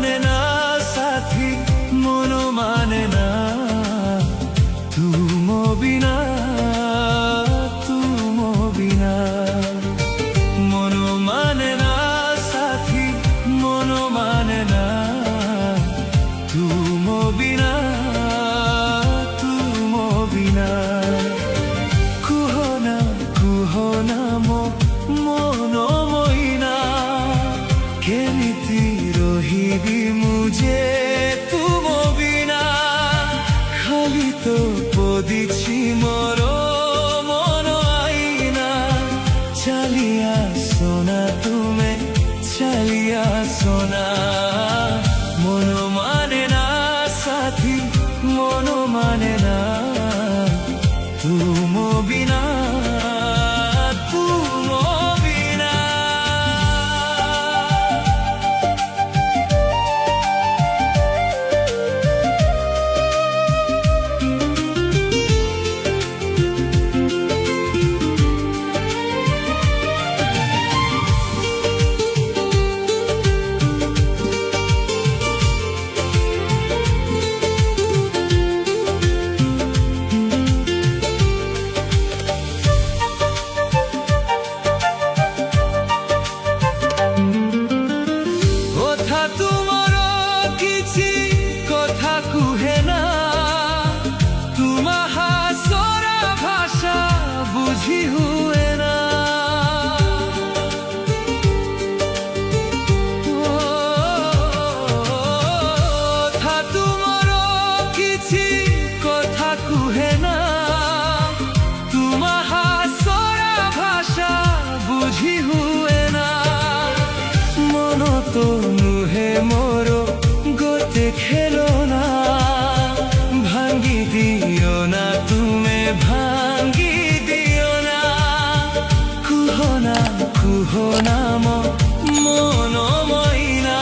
মানে না সাথী মন মানে না তুমো বিনা তুমো বিনা মন মানে না সাথী মন মানে না তুমো বিনা তুমো বিনা কুহনা মন মইনা কেমিতি রহিবি মুঝে তুমো বিনা খালি তো পদিছি মোর মন আইনা চালিয়া সোনা তুমে চালিয়া সোনা মন মানে না সাথী মন মানে না তুমো বিনা তুমো বিনা বুঝি হুয়ে না থা তুমর কিছু কথা কুহে না তুমা হাসরা ভাষা বুঝি হুয়ে না মন তো নুহে মোর গোতে খেলো না ভাঙ্গি দিও না তুমে ভাঙ্গি কুহনা মন মইনা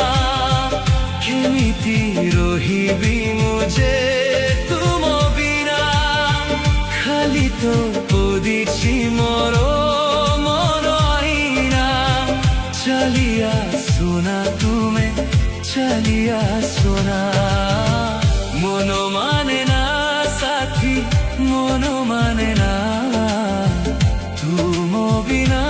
কেমিতি রহিবি মুঝে তুমো বিনা খালি তো পদিছি মোর মন আইনা চালিয়া সোনা তুমে চালিয়া সোনা মন মানে না সাথী মন মানে না তুমো বিনা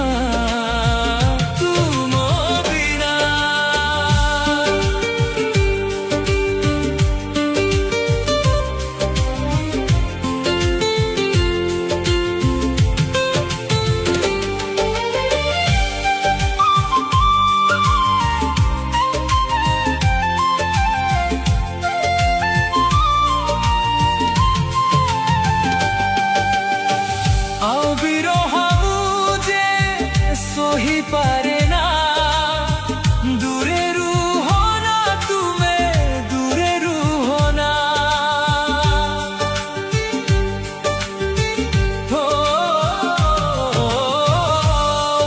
সহি পারে না দূরে রুহ না তুমে দূরে রুহ না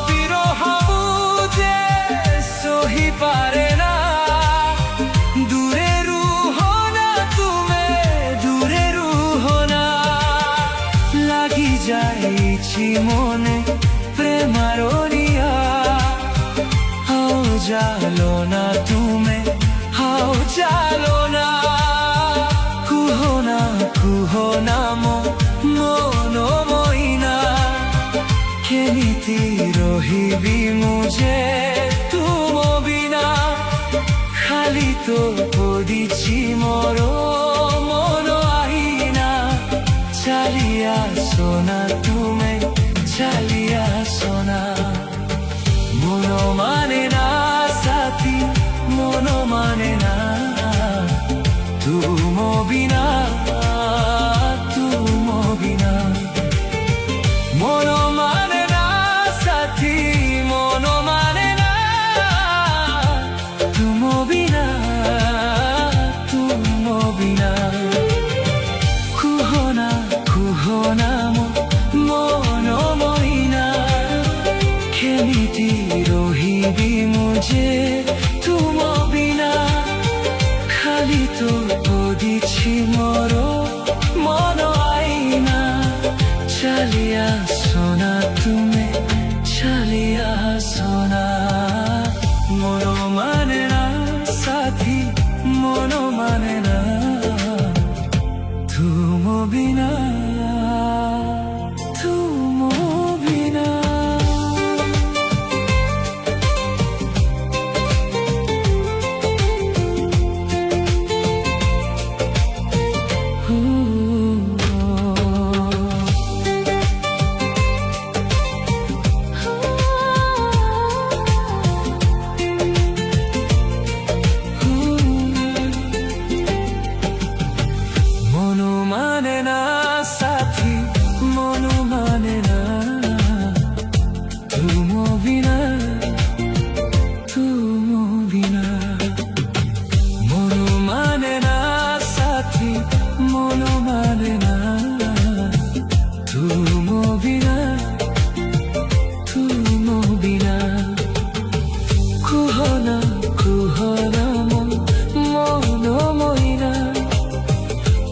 বিরহ বুঝে সহি পারে না দূরে রুহ না তুমে দূরে রুহ না লাগি যাইছি মনে প্রেমার জালো না তুমে হাও জালো না কুহনা মন মইনা কেমিতি রহিবি মুঝে তুমো বিনা খালি তো পদিছি মোর মন আইনা চালিয়া সোনা তুমে চালিয়া সোনা মন মানে না সাথী মন মানে না তুমো বিনা তুমো বিনা মন মানে না সাথী মন মানে না তুমো বিনা তুমো বিনা কুহনা মন মইনা কেমিতি রহিবি মুঝে তুমো বিনা খালি তো পদিছি মোর মন মানে না তুম বিনা তুম বিনা মানে না সাথী মন মানে না তুম বিনা তুম বিনা মন মানে না সাথী মন মানে না তুম বিনা তুম বিনা কুহনা কুহনা মন মইনা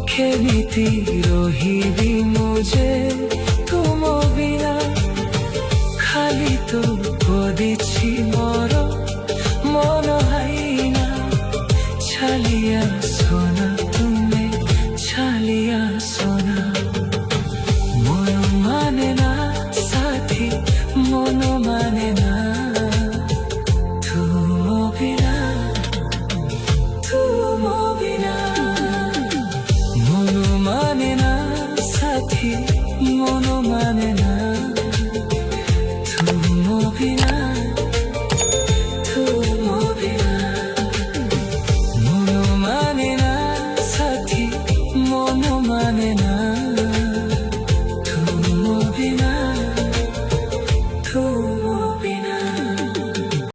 কেমিতি রহিবি মুঝে